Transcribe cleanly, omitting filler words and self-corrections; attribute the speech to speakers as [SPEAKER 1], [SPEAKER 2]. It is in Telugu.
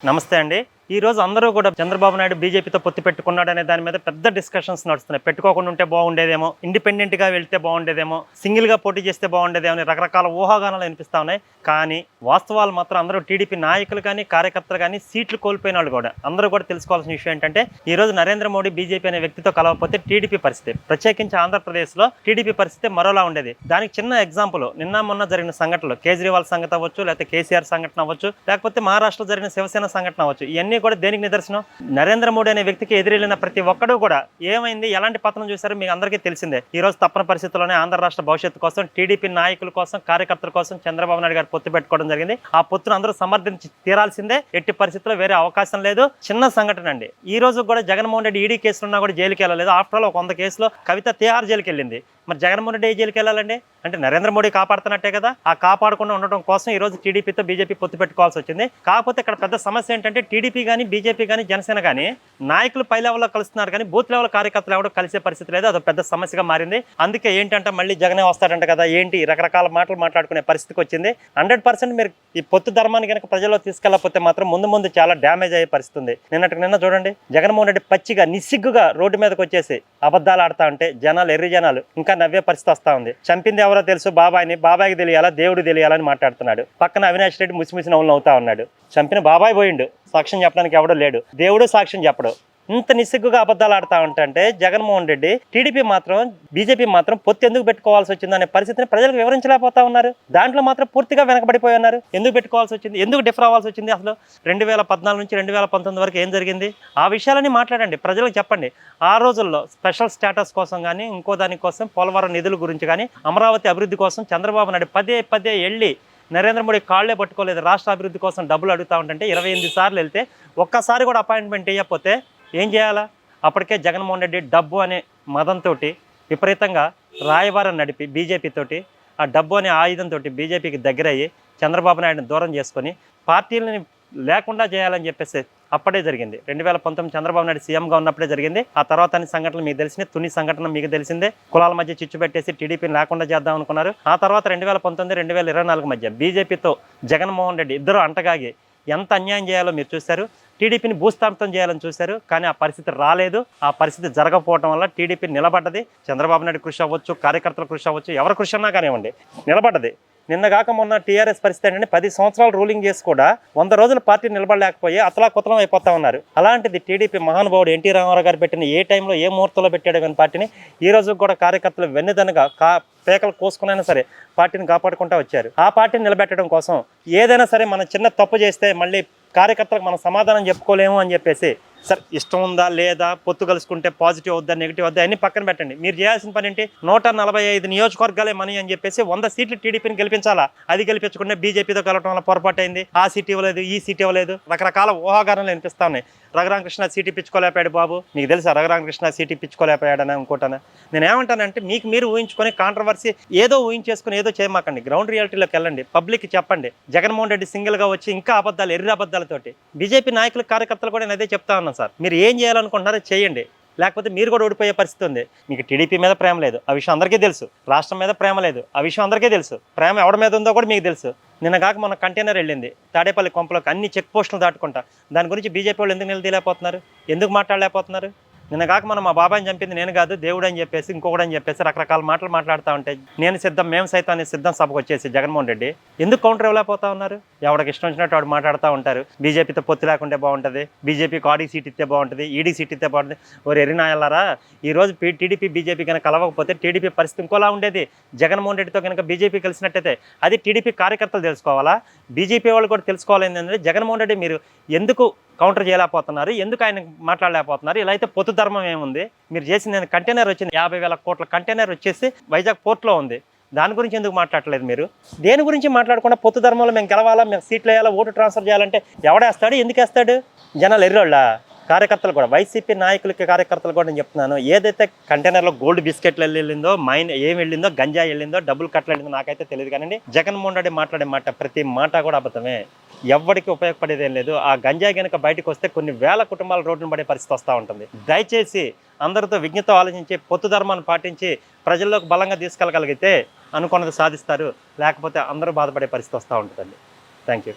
[SPEAKER 1] నమస్తే అండి. ఈ రోజు అందరూ కూడా చంద్రబాబు నాయుడు బీజేపీతో పొత్తు పెట్టుకున్నాడనే దాని మీద పెద్ద డిస్కషన్స్ నడుస్తున్నాయి. పెట్టుకోకుండా ఉంటే బాగుండేదేమో, ఇండిపెండెంట్గా వెళ్తే బాగుండేదేమో, సింగిల్గా పోటీ చేస్తే బాగుండేదేమో అని రకరకాల ఊహాగానాలు వినిపిస్తూ ఉన్నాయి. కానీ వాస్తవాలు మాత్రం అందరూ టీడీపీ నాయకులు కానీ కార్యకర్తలు కానీ సీట్లు కోల్పోయిన వాళ్ళు కూడా అందరూ కూడా తెలుసుకోవాల్సిన విషయం ఏంటంటే ఈ రోజు నరేంద్ర మోడీ బీజేపీ అనే వ్యక్తితో కలవకపోతే టీడీపీ పరిస్థితి, ప్రత్యేకించి ఆంధ్రప్రదేశ్లో టీడీపీ పరిస్థితి మరోలా ఉండేది. దానికి చిన్న ఎగ్జాంపుల్ నిన్న మొన్న జరిగిన సంఘటనలు, కేజ్రీవాల్ సంఘటన అవ్వచ్చు, లేకపోతే కేసీఆర్ సంఘటన అవ్వచ్చు, లేకపోతే మహారాష్ట్రలో జరిగిన శివసేన సంఘటన అవ్వచ్చు. ఇవన్నీ కూడా దేనికి నిదర్శనం? నరేంద్ర మోడీ అనే వ్యక్తికి ఎదురెళ్లిన ప్రతి ఒక్కడూ కూడా ఏమైంది, ఎలాంటి పతనం చూశారో మీకు అందరికీ తెలిసిందే. ఈ రోజు తప్పని పరిస్థితుల్లోనే ఆంధ్ర రాష్ట్ర భవిష్యత్తు కోసం, టీడీపీ నాయకుల కోసం, కార్యకర్తల కోసం చంద్రబాబు నాయుడు గారు పొత్తు పెట్టుకోవడం జరిగింది. ఆ పొత్తును అందరూ సమర్థించి తీరాల్సిందే, ఎట్టి పరిస్థితుల్లో వేరే అవకాశం లేదు. చిన్న సంఘటన అండి. ఈ రోజు కూడా జగన్మోహన్ రెడ్డి ఈడీ కేసులున్నా కూడా జైలుకి వెళ్ళలేదు. ఆఫ్టర్ ఆల్ 100 కేసులో కవిత తిహార్ జైలుకి వెళ్ళింది. మరి జగన్మోహన్ రెడ్డి ఏ జైలుకి వెళ్ళాలండి? అంటే నరేంద్ర మోడీ కాపాడుతున్నట్టే కదా. ఆ కాపాడకుండా ఉండటం కోసం ఈ రోజు టీడీపీతో బీజేపీ పొత్తు పెట్టుకోవాల్సి వచ్చింది. కాకపోతే ఇక్కడ పెద్ద సమస్య ఏంటంటే టీడీపీ కానీ బీజేపీ కానీ జనసేన కానీ నాయకులు పై లెవెల్లో కలుస్తున్నారు కానీ బూత్ లెవెల్ కార్యకర్తలు ఎవడో కలిసే పరిస్థితి లేదు. అదొక పెద్ద సమస్యగా మారింది. అందుకే ఏంటంటే మళ్ళీ జగనే వస్తాడంట కదా, ఏంటి రకరకాల మాటలు మాట్లాడుకునే పరిస్థితికి వచ్చింది. 100% మీరు ఈ పొత్తు ధర్మాన్ని కనుక ప్రజల్లో తీసుకెళ్ళకపోతే మాత్రం ముందు చాలా డ్యామేజ్ అయ్యే పరిస్థితి ఉంది. నిన్న చూడండి, జగన్మోహన్ రెడ్డి పచ్చిగా నిస్సిగ్గుగా రోడ్డు మీదకి వచ్చేసి అబద్ధాలు ఆడుతా ఉంటే జనాలు, ఎర్రి జనాలు ఇంకా నవ్వే పరిస్థితి వస్తా ఉంది. చంపింది ఎవరో తెలుసు, బాబాయికి తెలియాలా, దేవుడు తెలియాలని మాట్లాడుతున్నాడు. పక్కన అవినాష్ రెడ్డి ముసిముసి నవ్వులు నవ్వుతా ఉన్నాడు. చంపిన బాబాయ్ పోయిండు, సాక్ష్యం చెప్పడానికి ఎవడో లేడు, దేవుడు సాక్ష్యం చెప్పడు. ఇంత నిస్సిగ్గుగా అబద్ధాలు ఆడుతా ఉంటే జగన్మోహన్ రెడ్డి, టీడీపీ మాత్రం బీజేపీ మాత్రం పొత్తు ఎందుకు పెట్టుకోవాల్సి వచ్చింది అనే పరిస్థితిని ప్రజలకు వివరించలేకపోతా ఉన్నారు. దాంట్లో మాత్రం పూర్తిగా వెనకబడిపోయి ఉన్నారు. ఎందుకు పెట్టుకోవాల్సి వచ్చింది, ఎందుకు డిఫర్ అవ్వాల్సి వచ్చింది, అసలు 2014 నుంచి 2019 వరకు ఏం జరిగింది, ఆ విషయాలని మాట్లాడండి, ప్రజలకు చెప్పండి. ఆ రోజుల్లో స్పెషల్ స్టేటస్ కోసం కానీ ఇంకో దానికోసం, పోలవరం నిధుల గురించి కానీ, అమరావతి అభివృద్ధి కోసం చంద్రబాబు నాయుడు పదే వెళ్ళి నరేంద్ర మోడీ కాళ్లే పట్టుకోలేదు. రాష్ట్ర అభివృద్ధి కోసం డబ్బులు అడుగుతూ ఉంటే 28 సార్లు వెళ్తే ఒక్కసారి కూడా అపాయింట్మెంట్ వేయకపోతే ఏం చేయాలా? అప్పటికే జగన్మోహన్ రెడ్డి డబ్బు అనే మదంతో విపరీతంగా రాయబారం నడిపి బీజేపీతోటి, ఆ డబ్బు అనే ఆయుధంతో బీజేపీకి దగ్గరయ్యి చంద్రబాబు నాయుడుని దూరం చేసుకొని పార్టీలని లేకుండా చేయాలని చెప్పేసి అప్పుడే జరిగింది. 2019 చంద్రబాబు నాయుడు సీఎంగా ఉన్నప్పుడే జరిగింది. ఆ తర్వాత అన్ని సంఘటనలు మీకు తెలిసినాయి. తుని సంఘటన మీకు తెలిసిందే. కులాల మధ్య చిచ్చు పెట్టేసి టీడీపీని లేకుండా చేద్దాం అనుకున్నారు. ఆ తర్వాత 2019, 2024 మధ్య బీజేపీతో జగన్మోహన్ రెడ్డి ఇద్దరు అంటగాగి ఎంత అన్యాయం చేయాలో మీరు చూశారు. టీడీపీని భూస్థాపితం చేయాలని చూశారు. కానీ ఆ పరిస్థితి రాలేదు. ఆ పరిస్థితి జరగకపోవడం వల్ల టీడీపీ నిలబడ్డది. చంద్రబాబు నాయుడు కృషి అవ్వచ్చు, కార్యకర్తల కృషి అవ్వచ్చు, ఎవరి కృషి అన్నా కానివ్వండి, నిలబడ్డది. నిన్నగాక మొన్న టీఆర్ఎస్ పరిస్థితి ఏంటంటే 10 సంవత్సరాలు రూలింగ్ చేసి కూడా 100 రోజులు పార్టీ నిలబడలేకపోయి అతలాకుతలం అయిపోతా ఉన్నారు. అలాంటిది టీడీపీ మహానుభావుడు ఎన్టీ రామారావు గారు పెట్టిన ఏ టైంలో ఏ ముహూర్తంలో పెట్టాడు కానీ పార్టీని ఈ రోజు కూడా కార్యకర్తలు వెన్నుదనగా పేకలు కోసుకునైనా సరే పార్టీని కాపాడుకుంటూ వచ్చారు. ఆ పార్టీని నిలబెట్టడం కోసం ఏదైనా సరే మనం చిన్న తప్పు చేస్తే మళ్ళీ కార్యకర్తలకు మనం సమాధానం చెప్పుకోలేము అని చెప్పేసి, సార్ ఇష్టం ఉందా లేదా, పొత్తు కలుసుకుంటే పాజిటివ్ అవుద్దా నెగిటివ్ అవుద్దా అన్ని పక్కన పెట్టండి. మీరు చేయాల్సిన పని ఏంటి, 145 నియోజకవర్గాలే మనీ అని చెప్పేసి 100 సీట్లు టీడీపీని గెలిపించాలా. అది గెలిపించకుండా బీజేపీతో కలవటం వల్ల పొరపాటు అయింది. ఆ సీట్ ఇవ్వలేదు, ఈ సీట్ ఇవ్వలేదు, రకరకాల ఊహాగానాలు వినిపిస్తా ఉన్నాయి. రఘురామకృష్ణ సీట్ ఇప్పించుకోలేకపోయాడు బాబు. మీకు తెలుసా రఘురామకృష్ణ సీట్ ఇప్పించుకోలేకపోయాడని ఇంకోటనా? నేను ఏమంటానంటే మీకు మీరు ఊహించుకొని కాంట్రవర్సీ ఏదో ఊహించేసుకుని ఏదో చేయమాకండి. గ్రౌండ్ రియాలిటీలోకి వెళ్ళండి, పబ్లిక్కి చెప్పండి. జగన్మోహన్ రెడ్డి సింగిల్గా వచ్చి ఇంకా అబద్ధాలు, ఎర్రి అబద్ధాలతోటి బీజేపీ నాయకులు కార్యకర్తలు కూడా నేను అదే చెప్తా ఉన్నాను. సార్ మీరు ఏం చేయాలనుకుంటున్నారో చేయండి, లేకపోతే మీరు కూడా ఓడిపోయే పరిస్థితి ఉంది. మీకు టీడీపీ మీద ప్రేమ లేదు, ఆ విషయం అందరికీ తెలుసు. రాష్ట్రం మీద ప్రేమ లేదు, ఆ విషయం అందరికీ తెలుసు. ప్రేమ ఎవరి మీద ఉందో కూడా మీకు తెలుసు. నిన్నగాక మన కంటైనర్ వెళ్ళింది తాడేపల్లి కొంపలోకి, అన్ని చెక్ పోస్టులు దాటుకుంటా. దాని గురించి బీజేపీ వాళ్ళు ఎందుకు నిలదీయలేకపోతున్నారు, ఎందుకు మాట్లాడలేకపోతున్నారు? నిన్నగాక మనం మా బాబాయిని చంపింది నేను కాదు, దేవుడు అని చెప్పేసి, ఇంకొకడని చెప్పేసి రకరకాల మాటలు మాట్లాడుతూ ఉంటాయి. నేను సిద్ధం, మేము సైతం అనే సిద్ధం సభకు వచ్చేసి జగన్మోహన్ రెడ్డి ఎందుకు కౌంటర్ ఇవ్వలేకపోతా ఉన్నారు? ఎవరికి ఇష్టం వచ్చినట్టు వాడు మాట్లాడుతూ ఉంటారు. బీజేపీతో పొత్తు లేకుంటే బాగుంటుంది, బీజేపీకి ఆడీ సీట్ ఇస్తే బాగుంటుంది, ఈడీ సీట్ ఇస్తే బాగుంటుంది. ఓరు ఎర్రినాయల్లారా, ఈరోజు టీడీపీ బీజేపీ కనుక కలవకపోతే టీడీపీ పరిస్థితి ఇంకోలా ఉండేది. జగన్మోహన్ రెడ్డితో కనుక బీజేపీ కలిసినట్టయితే అది టీడీపీ కార్యకర్తలు తెలుసుకోవాలా, బీజేపీ వాళ్ళు కూడా తెలుసుకోవాలి. ఏంటంటే జగన్మోహన్ రెడ్డి మీరు ఎందుకు కౌంటర్ చేయలేకపోతున్నారు, ఎందుకు ఆయన మాట్లాడలేకపోతున్నారు? ఇలా అయితే పొత్తు ధర్మం ఏముంది? మీరు చేసిన కంటైనర్ వచ్చింది, 50,000 కోట్ల కంటైనర్ వచ్చేసి వైజాగ్ పోర్ట్లో ఉంది. దాని గురించి ఎందుకు మాట్లాడలేదు మీరు? దేని గురించి మాట్లాడకుండా పొత్తు ధర్మంలో మేము గెలవాలా, మేము సీట్లు వేయాలా, ఓటు ట్రాన్స్ఫర్ చేయాలంటే ఎవడేస్తాడు, ఎందుకు వేస్తాడు? జనాలు ఎర్రోళ్ళ కార్యకర్తలు కూడా, వైసీపీ నాయకులకి కార్యకర్తలు కూడా నేను చెప్తున్నాను, ఏదైతే కంటైనర్లో గోల్డ్ బిస్కెట్లు వెళ్ళిందో, మైన్ ఏం వెళ్ళిందో, గంజా వెళ్ళిందో, డబ్బులు కట్టలు వెళ్ళిందో నాకైతే తెలియదు. కానీ జగన్మోహన్ రెడ్డి మాట్లాడే మాట ప్రతి మాట కూడా అబద్ధమే, ఎవరికి ఉపయోగపడేదేం లేదు. ఆ గంజా కనుక బయటకు వస్తే కొన్ని వేల కుటుంబాలు రోడ్డును పడే పరిస్థితి వస్తూ ఉంటుంది. దయచేసి అందరితో విజ్ఞత ఆలోచించి పొత్తు ధర్మాన్ని పాటించి ప్రజల్లోకి బలంగా తీసుకెళ్ళగలిగితే అనుకున్నది సాధిస్తారు, లేకపోతే అందరూ బాధపడే పరిస్థితి వస్తూ ఉంటుందండి. Thank you.